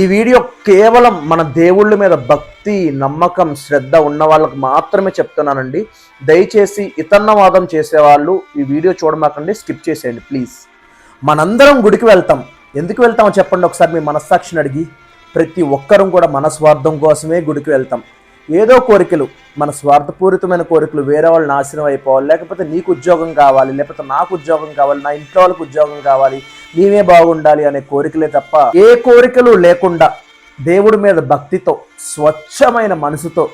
ఈ వీడియో కేవలం మన దేవుళ్ళ మీద భక్తి, నమ్మకం, శ్రద్ధ ఉన్న వాళ్ళకి మాత్రమే చెప్తున్నానండి. దయచేసి ఇతన్నవాదం చేసేవాళ్ళు ఈ వీడియో చూడమాకండి, స్కిప్ చేసేయండి ప్లీజ్. మనందరం గుడికి వెళ్తాం. ఎందుకు వెళ్తామో చెప్పండి ఒకసారి మీ మనస్సాక్షిని అడిగి. ప్రతి ఒక్కరం కూడా మన స్వార్థం కోసమే గుడికి వెళ్తాం. ఏదో కోరికలు, మన స్వార్థపూరితమైన కోరికలు, వేరే వాళ్ళు నాశనం అయిపోవాలి, లేకపోతే నీకు ఉద్యోగం కావాలి, లేకపోతే నాకు ఉద్యోగం కావాలి, నా ఇంట్లో వాళ్ళకి ఉద్యోగం కావాలి, నీవే బాగుండాలి అనే కోరికలే తప్ప ఏ కోరికలు లేకుండా దేవుడి మీద భక్తితో, స్వచ్ఛమైన మనసుతో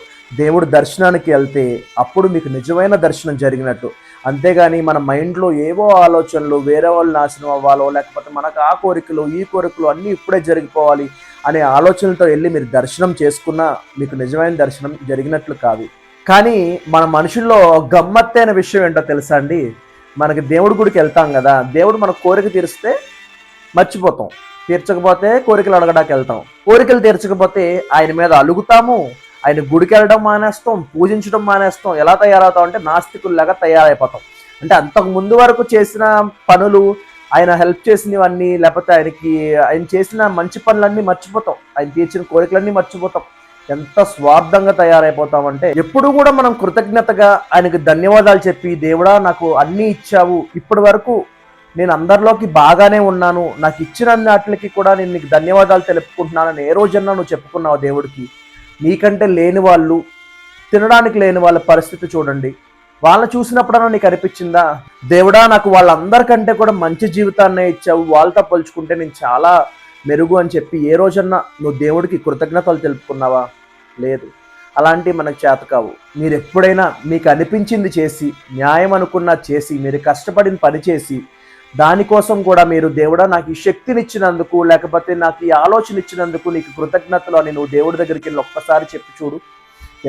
దేవుడి దర్శనానికి వెళ్తే అప్పుడు మీకు నిజమైన దర్శనం జరిగినట్టు. అంతేగాని మన మైండ్లో ఏవో ఆలోచనలు, వేరే వాళ్ళు నాశనం అవ్వాలో, లేకపోతే మనకు ఆ కోరికలు, ఈ కోరికలు అన్నీ ఇప్పుడే జరిగిపోవాలి అనే ఆలోచనలతో వెళ్ళి మీరు దర్శనం చేసుకున్నా మీకు నిజమైన దర్శనం జరిగినట్లు కాదు. కానీ మన మనుషుల్లో గమ్మత్తైన విషయం ఏంటో తెలుసా అండి? మనకి దేవుడి గుడికి వెళ్తాం కదా, దేవుడు మన కోరిక తీరిస్తే మర్చిపోతాం, తీర్చకపోతే కోరికలు అడగడానికి వెళ్తాం. కోరికలు తీర్చకపోతే ఆయన మీద అలుగుతాము, ఆయన గుడికి వెళ్ళడం మానేస్తాం, పూజించడం మానేస్తాం. ఎలా తయారవుతాం అంటే నాస్తికుల్లాగా తయారైపోతాం. అంటే అంతకు ముందు వరకు చేసిన పనులు, ఆయన హెల్ప్ చేసినవన్నీ, లేకపోతే ఆయన చేసిన మంచి పనులన్నీ మర్చిపోతాం, ఆయన తీర్చిన కోరికలన్నీ మర్చిపోతాం. ఎంత స్వార్థంగా తయారైపోతామంటే ఎప్పుడు కూడా మనం కృతజ్ఞతగా ఆయనకు ధన్యవాదాలు చెప్పి, దేవుడా నాకు అన్నీ ఇచ్చావు, ఇప్పటి వరకు నేను అందరిలోకి బాగానే ఉన్నాను, నాకు ఇచ్చిన వాటికి కూడా నేను నీకు ధన్యవాదాలు తెలుపుకుంటున్నానని ఏ రోజన్నా నువ్వు చెప్పుకున్నావు దేవుడికి? నీకంటే లేని వాళ్ళు, తినడానికి లేని వాళ్ళ పరిస్థితి చూడండి. వాళ్ళని చూసినప్పుడన్నా నీకు అనిపించిందా, దేవుడా నాకు వాళ్ళందరికంటే కూడా మంచి జీవితాన్నే ఇచ్చావు, వాళ్ళతో పోల్చుకుంటే నేను చాలా మెరుగు అని చెప్పి ఏ రోజన్నా నువ్వు దేవుడికి కృతజ్ఞతలు తెలుపుకున్నావా? లేదు. అలాంటివి మనకు చేత కావు. మీరు ఎప్పుడైనా మీకు అనిపించింది చేసి, న్యాయం అనుకున్నా చేసి, మీరు కష్టపడిన పని చేసి, దానికోసం కూడా మీరు దేవుడా నాకు ఈ శక్తిని ఇచ్చినందుకు, లేకపోతే నాకు ఈ ఆలోచన ఇచ్చినందుకు నీకు కృతజ్ఞతలు అని నువ్వు దేవుడి దగ్గరికి వెళ్ళి ఒక్కసారి చెప్పి చూడు,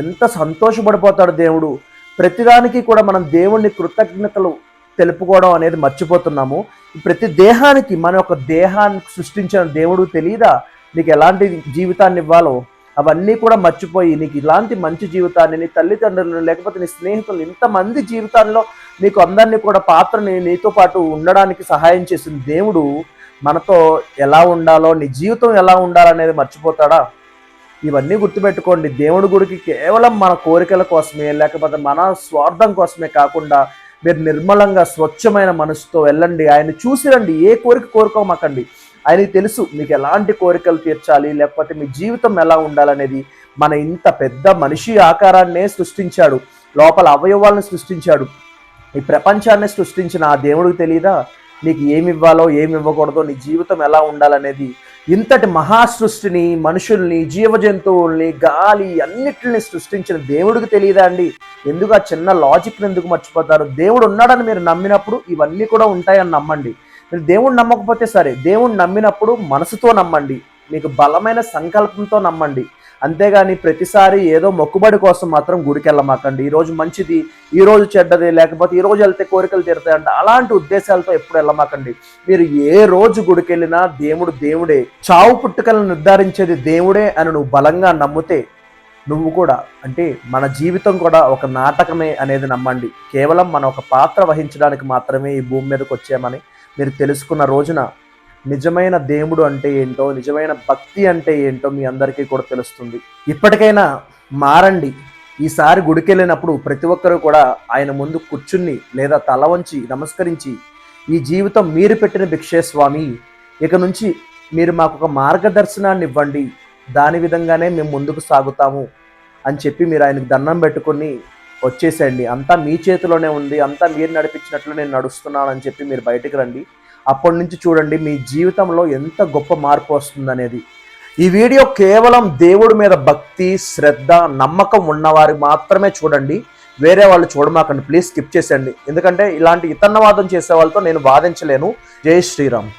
ఎంత సంతోషపడిపోతాడు దేవుడు. ప్రతిదానికి కూడా మనం దేవుణ్ణి కృతజ్ఞతలు తెలుపుకోవడం అనేది మర్చిపోతున్నాము. ప్రతి దేహానికి, మన యొక్క దేహాన్ని సృష్టించిన దేవుడు తెలియదా నీకు ఎలాంటి జీవితాన్ని ఇవ్వాలో? అవన్నీ కూడా మర్చిపోయి నీకు ఇలాంటి మంచి జీవితాన్ని, నీ తల్లిదండ్రులను, లేకపోతే నీ స్నేహితులు, ఇంతమంది జీవితాల్లో నీకు అందరినీ కూడా పాత్రని నీతో పాటు ఉండడానికి సహాయం చేసిన దేవుడు మనతో ఎలా ఉండాలో, నీ జీవితం ఎలా ఉండాలనేది మర్చిపోతాడా? ఇవన్నీ గుర్తుపెట్టుకోండి. దేవుడి గుడికి కేవలం మన కోరికల కోసమే, లేకపోతే మన స్వార్థం కోసమే కాకుండా మీరు నిర్మలంగా స్వచ్ఛమైన మనసుతో వెళ్ళండి. ఆయన చూసి రండి. ఏ కోరిక కోరుకోమాకండి. ఆయనకి తెలుసు మీకు ఎలాంటి కోరికలు తీర్చాలి, లేకపోతే మీ జీవితం ఎలా ఉండాలనేది. మన ఇంత పెద్ద మనిషి ఆకారాన్నే సృష్టించాడు, లోపల అవయవాలను సృష్టించాడు, ఈ ప్రపంచాన్ని సృష్టించిన ఆ దేవుడికి తెలియదా నీకు ఏమి ఇవ్వాలో, ఏమి ఇవ్వకూడదో, నీ జీవితం ఎలా ఉండాలనేది? ఇంతటి మహాసృష్టిని, మనుషుల్ని, జీవజంతువుల్ని, గాలి అన్నిటిని సృష్టించిన దేవుడికి తెలియదా అండి? ఎందుకు ఆ చిన్న లాజిక్ని ఎందుకు మర్చిపోతారు? దేవుడు ఉన్నాడని మీరు నమ్మినప్పుడు ఇవన్నీ కూడా ఉంటాయని నమ్మండి. మీరు దేవుడు నమ్మకపోతే సరే, దేవుడు నమ్మినప్పుడు మనసుతో నమ్మండి, మీకు బలమైన సంకల్పంతో నమ్మండి. అంతేగాని ప్రతిసారి ఏదో మొక్కుబడి కోసం మాత్రం గుడికి వెళ్ళమాకండి. ఈరోజు మంచిది, ఈరోజు చెడ్డది, లేకపోతే ఈరోజు వెళ్తే కోరికలు తీరుతాయంట, అలాంటి ఉద్దేశాలతో ఎప్పుడు వెళ్ళమాకండి. మీరు ఏ రోజు గుడికి వెళ్ళినా దేవుడు దేవుడే. చావు పుట్టుకలను నిర్ధారించేది దేవుడే అని నువ్వు బలంగా నమ్మితే నువ్వు కూడా, అంటే మన జీవితం కూడా ఒక నాటకమే అనేది నమ్మండి. కేవలం మనం ఒక పాత్ర వహించడానికి మాత్రమే ఈ భూమి మీదకి వచ్చామని మీరు తెలుసుకున్న రోజున నిజమైన దేవుడు అంటే ఏంటో, నిజమైన భక్తి అంటే ఏంటో మీ అందరికీ కూడా తెలుస్తుంది. ఇప్పటికైనా మారండి. ఈసారి గుడికి వెళ్ళినప్పుడు ప్రతి ఒక్కరూ కూడా ఆయన ముందు కూర్చుని లేదా తల వంచి నమస్కరించి, ఈ జీవితం మీరు పెట్టిన భిక్షే స్వామి, ఇక నుంచి మీరు మాకు ఒక మార్గదర్శనాన్ని ఇవ్వండి, దాని విధంగానే మేము ముందుకు సాగుతాము అని చెప్పి మీరు ఆయనకు దండం పెట్టుకుని వచ్చేసేయండి. అంతా మీ చేతిలోనే ఉంది, అంతా మీరు నడిపించినట్లు నేను నడుస్తున్నాను అని చెప్పి మీరు బయటికి రండి. అప్పటి నుంచి చూడండి మీ జీవితంలో ఎంత గొప్ప మార్పు వస్తుందనేది. ఈ వీడియో కేవలం దేవుడి మీద భక్తి, శ్రద్ధ, నమ్మకం ఉన్నవారు మాత్రమే చూడండి. వేరే వాళ్ళు చూడమాకండి ప్లీజ్, స్కిప్ చేసేయండి. ఎందుకంటే ఇలాంటి ఇతన్నవాదం చేసే వాళ్ళతో నేను వాదించలేను. జై శ్రీరామ్.